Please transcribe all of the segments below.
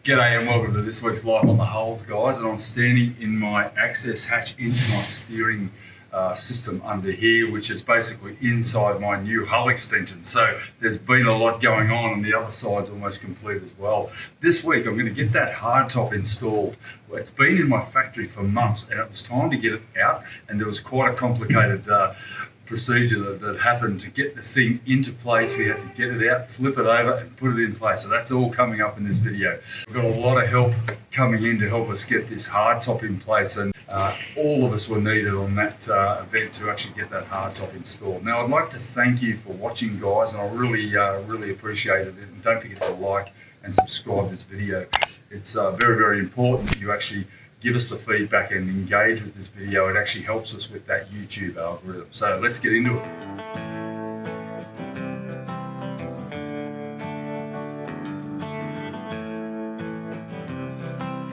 G'day and welcome to this week's Life on the Hulls, guys. And I'm standing in my access hatch into my steering system under here, which is basically inside my new hull extension. So there's been a lot going on, and the other side's almost complete as well. This week I'm going to get that hardtop installed. It's been in my factory for months, and it was time to get it out, and there was quite a complicated procedure that happened to get the thing into place. We had to get it out, flip it over and put it in place. So that's all coming up in this video. We've got a lot of help coming in to help us get this hardtop in place, and all of us were needed on that event to actually get that hardtop installed. Now I'd like to thank you for watching, guys, and I really appreciate it. And don't forget to like and subscribe this video. It's very important that you actually give us the feedback and engage with this video. It actually helps us with that YouTube algorithm. So let's get into it.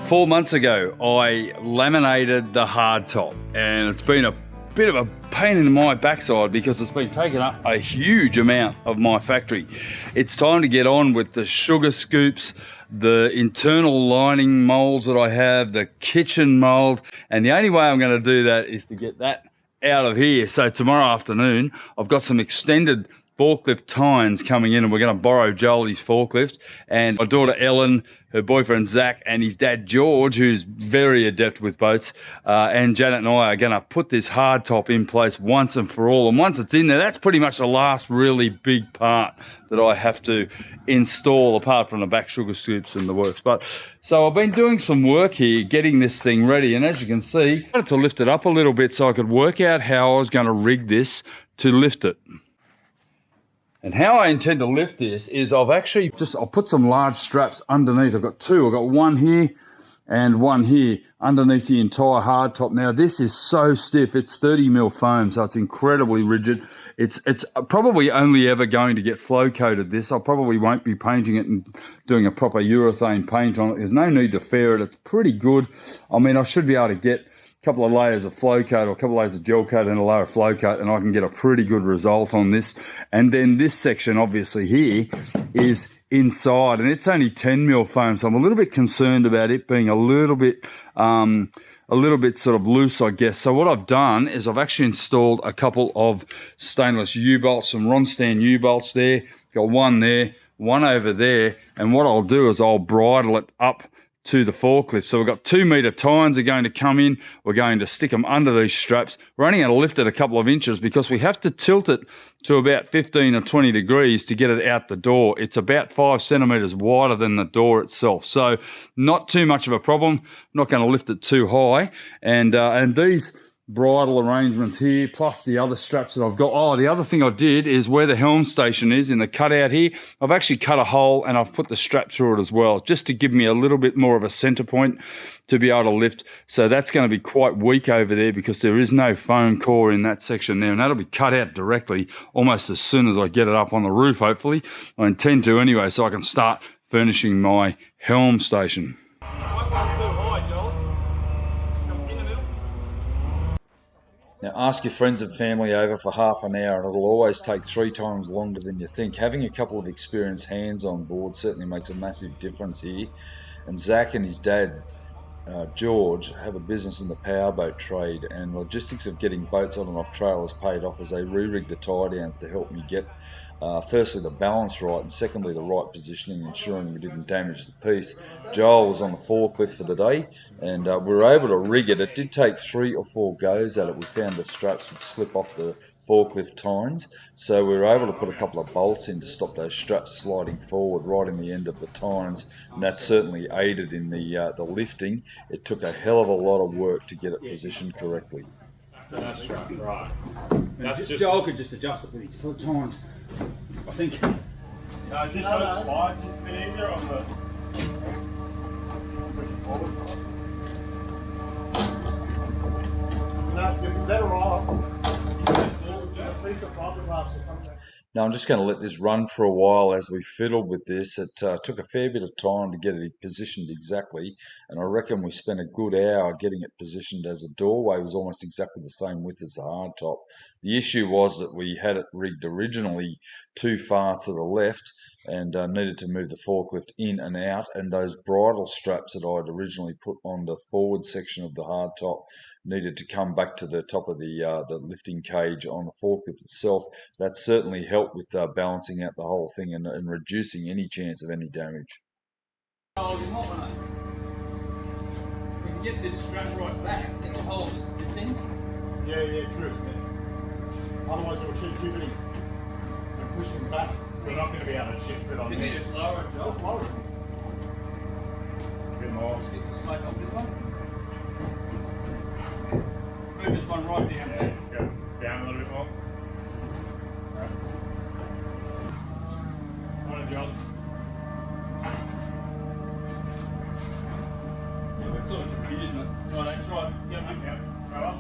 4 months ago, I laminated the hardtop, and it's been a bit of a pain in my backside because it's been taking up a huge amount of my factory. It's time to get on with the sugar scoops, the internal lining molds that I have, the kitchen mold, and the only way I'm going to do that is to get that out of here. So tomorrow afternoon I've got some extended forklift tines coming in, and we're going to borrow Jolie's forklift, and my daughter Ellen, her boyfriend Zach, and his dad George, who's very adept with boats, and Janet and I are going to put this hardtop in place once and for all. And once it's in there, that's pretty much the last really big part that I have to install, apart from the back sugar scoops and the works. But so I've been doing some work here getting this thing ready, and as you can see, I wanted to lift it up a little bit so I could work out how I was going to rig this to lift it. And how I intend to lift this is I'll put some large straps underneath. I've got two. I've got one here and one here underneath the entire hardtop. Now this is so stiff. It's 30mm foam, so it's incredibly rigid. It's probably only ever going to get flow coated this. I probably won't be painting it and doing a proper urethane paint on it. There's no need to fair it. It's pretty good. I mean, I should be able to get couple of layers of flow coat or a couple of layers of gel coat and a layer of flow coat, and I can get a pretty good result on this. And then this section obviously here is inside, and it's only 10mm foam, so I'm a little bit concerned about it being a little bit sort of loose, I guess. So what I've done is I've actually installed a couple of stainless U-bolts, some Ronstand U-bolts there. Got one there, one over there, and what I'll do is I'll bridle it up to the forklift. So we've got 2-meter tines are going to come in. We're going to stick them under these straps. We're only going to lift it a couple of inches because we have to tilt it to about 15 or 20 degrees to get it out the door. It's about 5 centimeters wider than the door itself. So not too much of a problem. I'm not going to lift it too high. And these bridle arrangements here, plus the other straps that I've got. Oh, the other thing I did is where the helm station is in the cutout here, I've actually cut a hole and I've put the strap through it as well, just to give me a little bit more of a center point to be able to lift. So that's going to be quite weak over there because there is no foam core in that section there, and that'll be cut out directly almost as soon as I get it up on the roof, hopefully. I intend to anyway, so I can start furnishing my helm station. Now ask your friends and family over for half an hour, and it'll always take 3 times longer than you think. Having a couple of experienced hands on board certainly makes a massive difference here. And Zach and his dad, George, have a business in the powerboat trade, and logistics of getting boats on and off trailers paid off as they re-rigged the tie downs to help me get firstly the balance right, and secondly the right positioning, ensuring we didn't damage the piece. Joel was on the forklift for the day, and we were able to rig it. It did take 3 or 4 goes at it. We found the straps would slip off the forklift tines, so we were able to put a couple of bolts in to stop those straps sliding forward right in the end of the tines, and that certainly aided in the lifting. It took a hell of a lot of work to get it positioned correctly. That's right. That's just Joel could just adjust it with his foot tines, I think. No, just so it slides just a bit easier on the forward. No, you're better off. A piece of fiberglass or something. Now I'm just going to let this run for a while as we fiddled with this. It took a fair bit of time to get it positioned exactly, and I reckon we spent a good hour getting it positioned as a doorway was almost exactly the same width as the hardtop. The issue was that we had it rigged originally too far to the left and needed to move the forklift in and out, and those bridle straps that I had originally put on the forward section of the hardtop needed to come back to the top of the lifting cage on the forklift itself. That certainly helped with balancing out the whole thing and reducing any chance of any damage. Hold him up, mate. We can get this strap right back and hold this end. Yeah, true. Otherwise it'll keep pivoting and pushing back. We're not going to be able to shift it on You this. need to lower it, Joel. Just lower it. A bit more. Just get the slack off this one. Move this one right down Yeah, there. just go down a little bit more. Right. On John. Yeah, we're sort of confused, mate. Right, try it. Yep. Go up.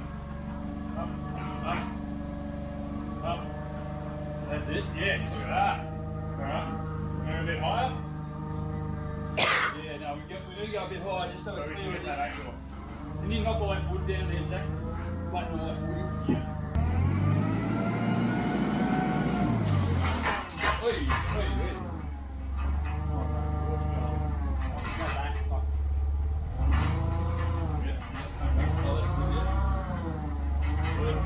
Up. That's it. Yes, look at that. Alright. Go a bit higher. Yeah, no, we do go a bit higher just so So it we can clears get that angle. Can you knock all that wood down there, Zach? Flatten all that wood. Yeah. Oi, oi, oi. Not that, fuck. Oh, that's good, yeah.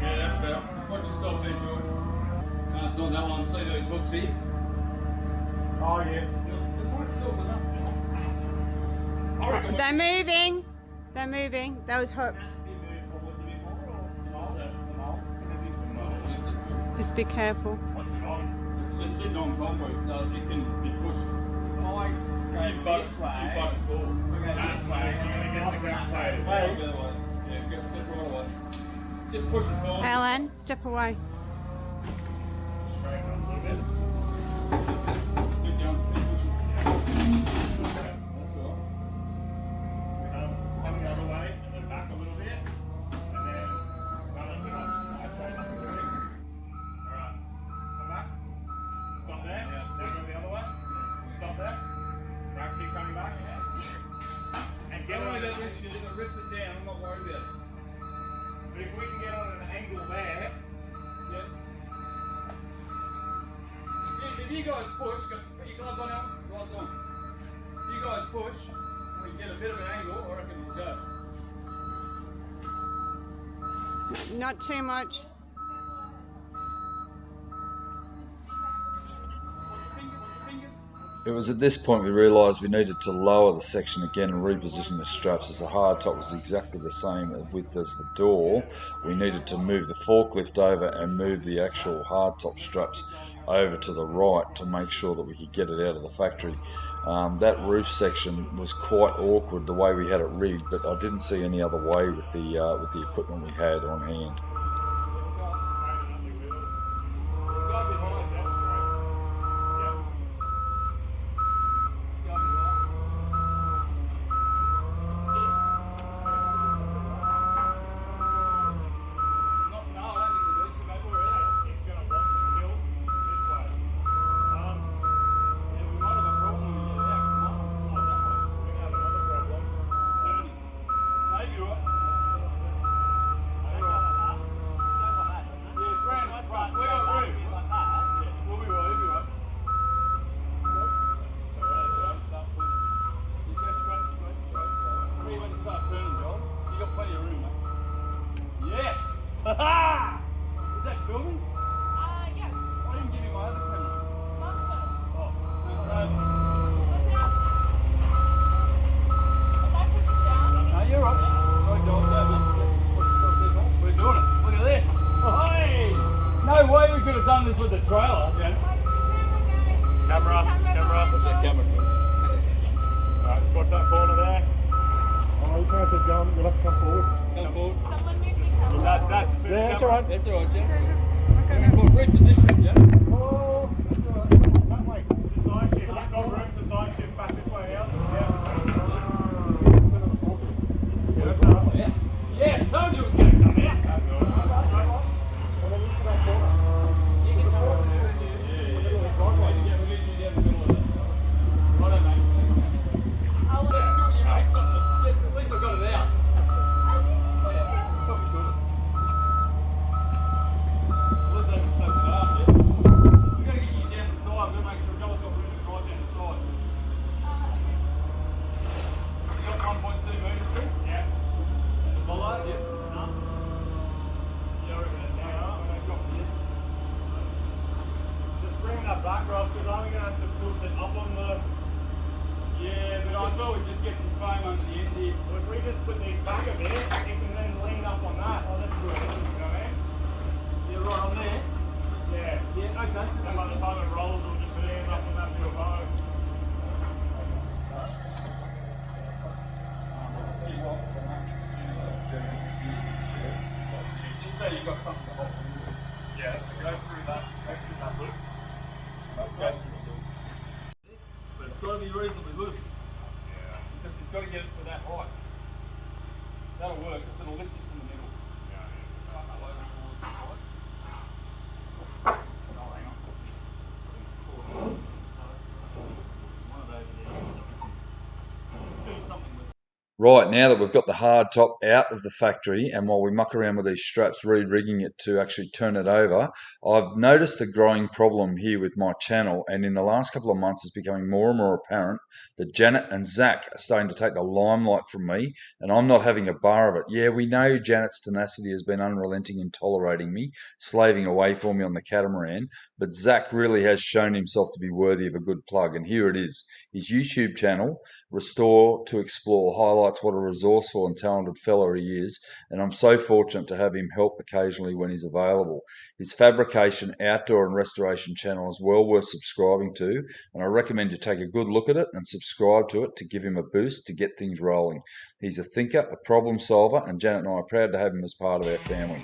Yeah, that's better. Watch yourself there, George. No, it's not that one. See those hooks here? Oh, yeah. They're quite silver enough. I reckon They're moving. They're moving. Those hooks. Just be careful. What's it on? Just sitting on top where it can be pushed. I go this way. You butt it forward. That's way. You're going to get the ground plate. Go the other way. Yeah, go step right away. Just push it forward. Ellen, step away. Straighten up a little bit. Get down. Keep pushing. That's all right. Come the other way and then back a little bit. And then balance it on. Alright. Come back. Stop there. Now go the other way. Stop there. Now keep coming back. And get Don't on worry it. about this shit. If it rips it down, I'm not worried about it. But if we can get on an angle there, Yeah. If you guys push, put your gloves on, Al. Gloves on. If you guys push, we can get a bit of an angle, I reckon we'll adjust. Not too much. It was at this point we realised we needed to lower the section again and reposition the straps. As the hardtop was exactly the same width as the door, we needed to move the forklift over and move the actual hardtop straps over to the right to make sure that we could get it out of the factory. That roof section was quite awkward the way we had it rigged, but I didn't see any other way with the equipment we had on hand. Is that filming? Yes. Why didn't you give me my other camera? Oh, no, you're right. Right, Joel, go, mate. Put yourself there, Joel. We're doing it. Look at this. Hey! No way we could have done this with the trailer. Yeah. camera. What's that camera doing? Alright, just watch that corner there. Oh, you can't have to jump, you'll have to come forward. Come forward. That's Yeah, that's all right. That's all right, Jack. Reposition, Jack. Oh, that's all right. That way. Just side shift. You've got room to side shift back this way out. Yeah. Yeah, that's all right. Yeah. Yes, told you it was going to come out. That's all right. And then into that corner. You can come over there. Yeah. get some foam under the end here. Well, if we just put these back a bit, it can then lean up on that. Oh, that's good. You know what I mean? You're right on there. Yeah. Yeah, okay. And by the time it rolls, it'll just land up on that bit of bow. Just so you've got something to hold. Yeah, so go through that loop. Go through the loop. But it's got to be reasonably loose Yeah. because you've got to get it to that height. That'll work because it'll lift it from the middle. Yeah, Tighten that over towards the side. Oh, hang on. One of those there. Do something with it. Right, now that we've got the hard top out of the factory, and while we muck around with these straps, re-rigging it to actually turn it over, I've noticed a growing problem here with my channel, and in the last couple of months it's becoming more and more apparent that Janet and Zach are starting to take the limelight from me, and I'm not having a bar of it. Yeah, we know Janet's tenacity has been unrelenting in tolerating me, slaving away for me on the catamaran, but Zach really has shown himself to be worthy of a good plug, and here it is. His YouTube channel, Restore to Explore, highlights what a resourceful and talented fella he is, and I'm so fortunate to have him help occasionally when he's available. His fabrication, outdoor and restoration channel is well worth subscribing to, and I recommend you take a good look at it and subscribe to it to give him a boost to get things rolling. He's a thinker, a problem solver, and Janet and I are proud to have him as part of our family.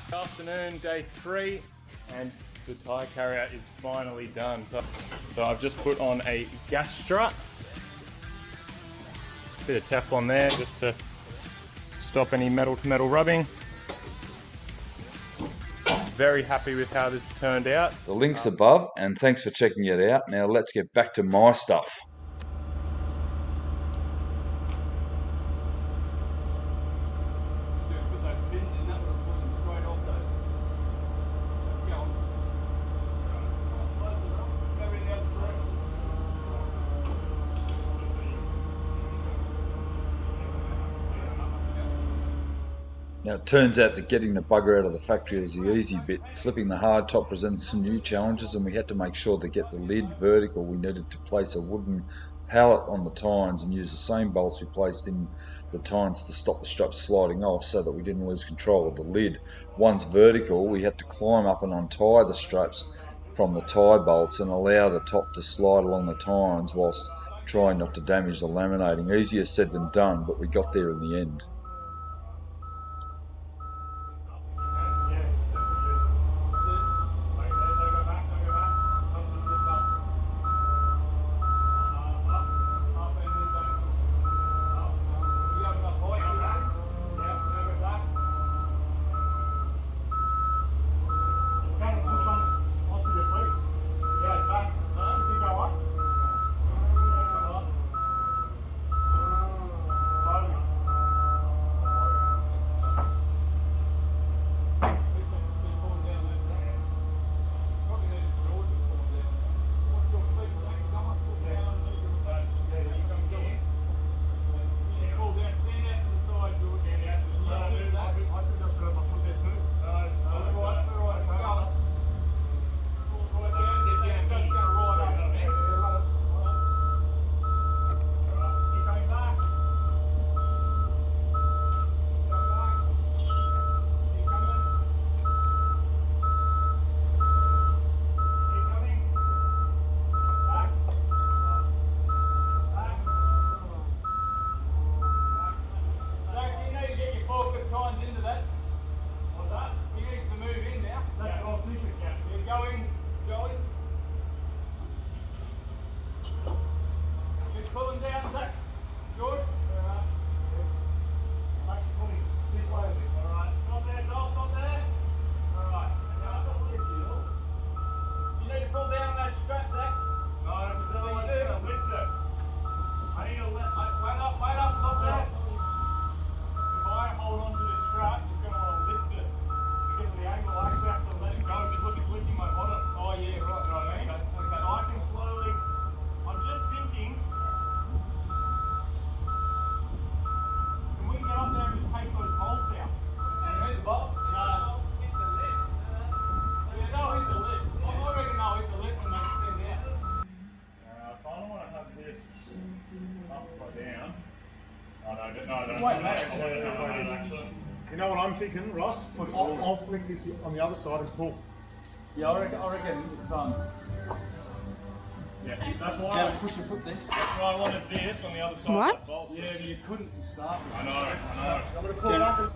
Good afternoon, day 3, and the tyre carrier is finally done. So I've just put on a gas strut, bit of Teflon there just to stop any metal to metal rubbing. Very happy with how this turned out. The link's above, and thanks for checking it out. Now let's get back to my stuff. Put those pins in, that would have fallen straight off those. Let's go on. Close it up. Go in the other side. Now, it turns out that getting the bugger out of the factory is the easy bit. Flipping the hard top presented some new challenges, and we had to make sure to get the lid vertical. We needed to place a wooden pallet on the tines and use the same bolts we placed in the tines to stop the straps sliding off so that we didn't lose control of the lid. Once vertical, we had to climb up and untie the straps from the tie bolts and allow the top to slide along the tines whilst trying not to damage the laminating. Easier said than done, but we got there in the end. You know what I'm thinking, Ross? I'll flick this on the other side and pull. Yeah, I reckon this is fun. Yeah, that's why Push your foot there. that's why I wanted this on the other side. What? Like bolts. Yeah, but you couldn't start. I know. I'm going to pull it up and...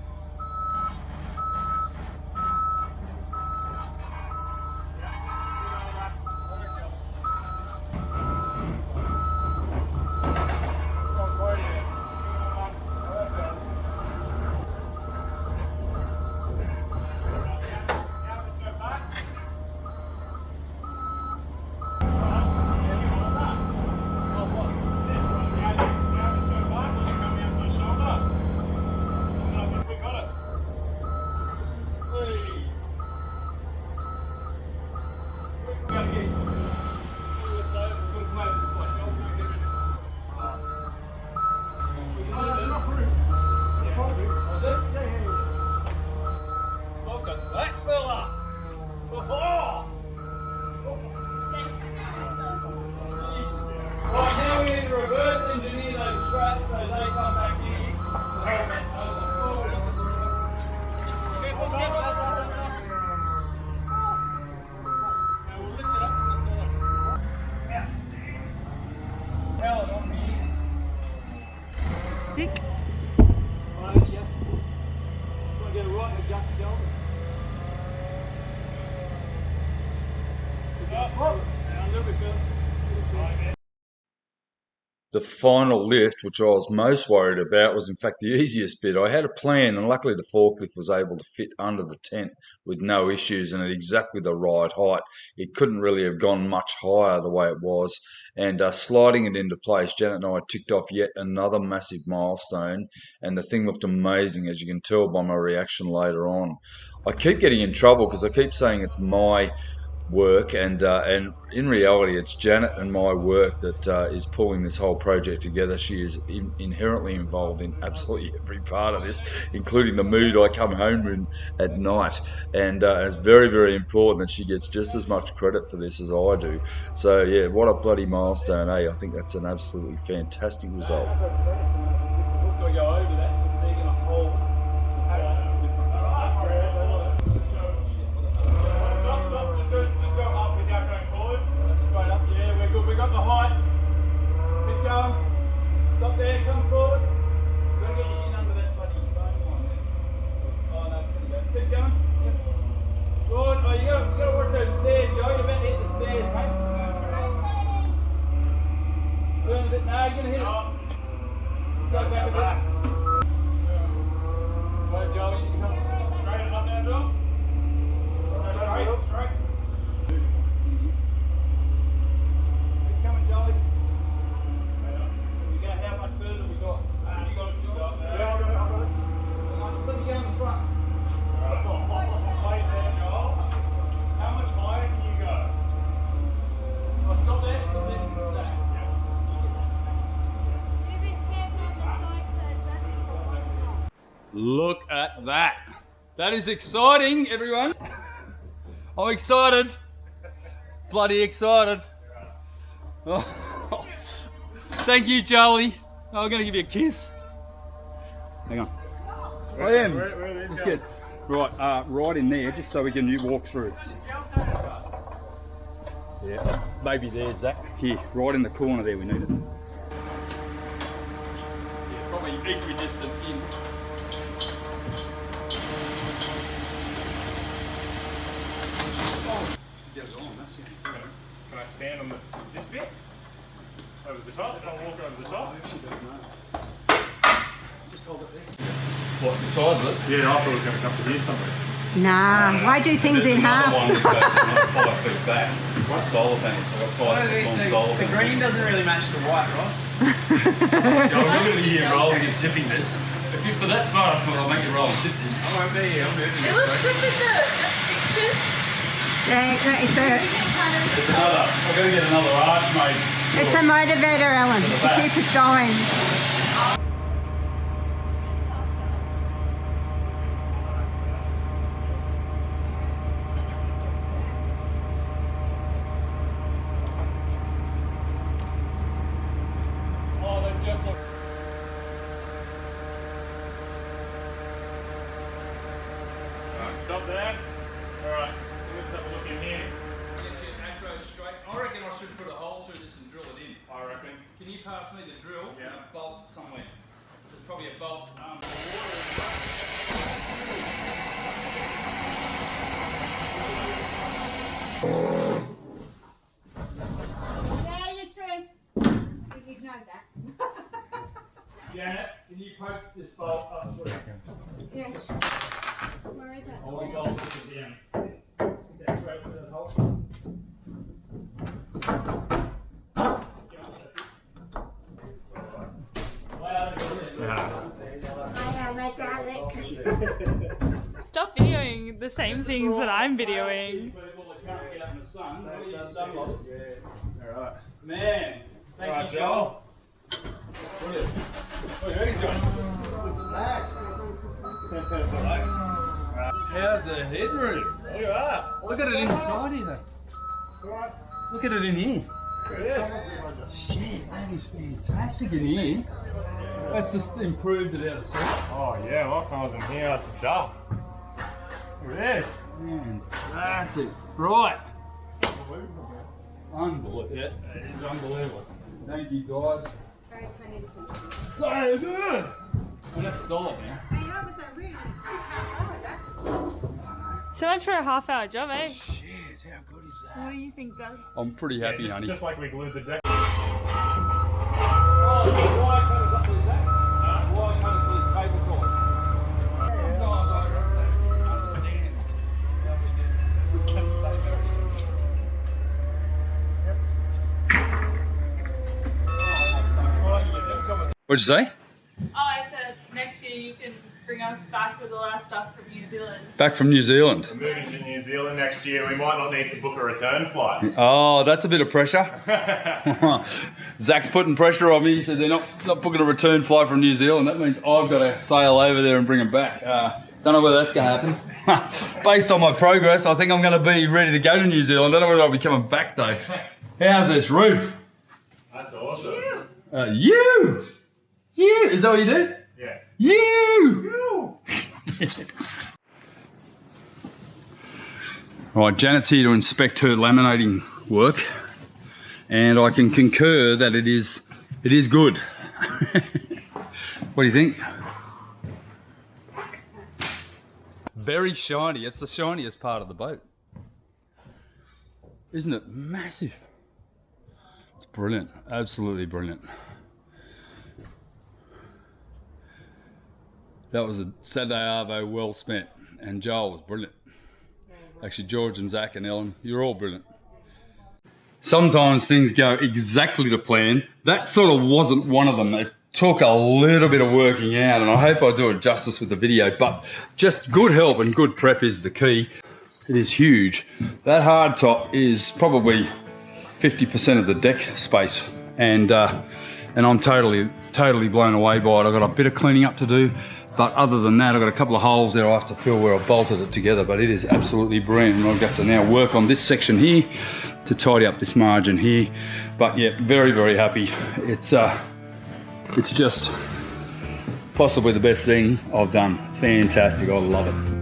Dick. The final lift, which I was most worried about, was in fact the easiest bit. I had a plan, and luckily the forklift was able to fit under the tent with no issues and at exactly the right height. It couldn't really have gone much higher the way it was. And sliding it into place, Janet and I ticked off yet another massive milestone, and the thing looked amazing, as you can tell by my reaction later on. I keep getting in trouble because I keep saying it's my work, and in reality it's Janet and my work that is pulling this whole project together. She is inherently involved in absolutely every part of this, including the mood I come home in at night, and it's very, very important that she gets just as much credit for this as I do. So yeah, what a bloody milestone, eh? I think that's an absolutely fantastic result. Stop there, come forward. You've got to get your in under that bloody bone line there. Oh no, it's going to go. Keep going. Yep. Good. Oh, you got to watch those stairs, Joe. You're about to hit the stairs, mate. Turn a bit. No, you're going to hit it. Go back a bit. Right, Joe, you can come straight up there, Joe. Straight. Keep coming, Jolly. How much further we got? You got it. Yeah, I got it. Let me go in the front. How much higher can you go? Oh, stop there. Stop there. Look at that. That is exciting, everyone. I'm excited. Bloody excited. Oh. Thank you, Charlie. I'm going to give you a kiss. Hang on. I am. That's good. Right, right in there, just so we can walk through. Yeah, maybe there's that. Here, right in the corner there, we need it. Yeah, probably equidistant in. Get it on, that's it. Can I stand on this bit? Over the top? If I walk over the top? I actually don't know. Just hold it there. What, the size of it? Yeah, I thought it was going to come to here somewhere. Nah, I do things in half. One with another 5 feet back. What solar panel? I've got 5 foot long solar The panel. green doesn't really match the white, right? Joe, you're going to be here rolling and tipping this. If you're for that smart, I'll make you roll and tip this. I won't be here, I'm moving It looks good with the pictures. It's another, I've got to get another arch made. It's a motivator, Ellen, to keep us going. can you pass me the drill and a bolt somewhere? There's probably a bolt. Yeah, you're through. We ignored that. Janet, can you poke this bolt up through? Yes. Where is it? Oh, we got it down. Stick that straight through that hole. Stop videoing the same things that I'm videoing. Alright. Man, thank you, Joel. Brilliant. Look at Johnny. How's the headroom? Look at that. Look at it inside here. Look at it in here. Look at this. Shit, that is fantastic in here. That's just improved it out of sight. Oh yeah, last time I was in here, it's dark. Look at this. Fantastic. Right. Unbelievable. Yeah, it is unbelievable. Thank you guys. Sorry, I need to finish. So good. Well, that's solid now. I know, it was a really So much for a half-hour job, eh? Shit, how good is What that? do you think, Doug? I'm pretty happy, honey. Just like we glued the deck. What'd you say? Oh, I said next year you can bring us back with all our stuff from New Zealand. Back from New Zealand. We're moving to New Zealand next year. We might not need to book a return flight. Oh, that's a bit of pressure. Zach's putting pressure on me. He said they're not booking a return flight from New Zealand. That means I've got to sail over there and bring them back. Don't know whether that's going to happen. Based on my progress, I think I'm going to be ready to go to New Zealand. I don't know whether I'll be coming back though. How's this roof? That's awesome. You! Is that what you do? Yeah. You! Right, Janet's here to inspect her laminating work, and I can concur that it is good. What do you think? Very shiny. It's the shiniest part of the boat. Isn't it massive? It's brilliant. Absolutely brilliant. That was a Saturday Arvo well spent, and Joel was brilliant. Actually, George and Zach and Ellen, you're all brilliant. Sometimes things go exactly to plan. That sort of wasn't one of them. It took a little bit of working out, and I hope I do it justice with the video, but just good help and good prep is the key. It is huge. That hard top is probably 50% of the deck space, and I'm totally blown away by it. I've got a bit of cleaning up to do. But other than that, I've got a couple of holes there I have to fill where I bolted it together, but it is absolutely brilliant. And I've got to now work on this section here to tidy up this margin here. But yeah, very, very happy. It's just possibly the best thing I've done. It's fantastic, I love it.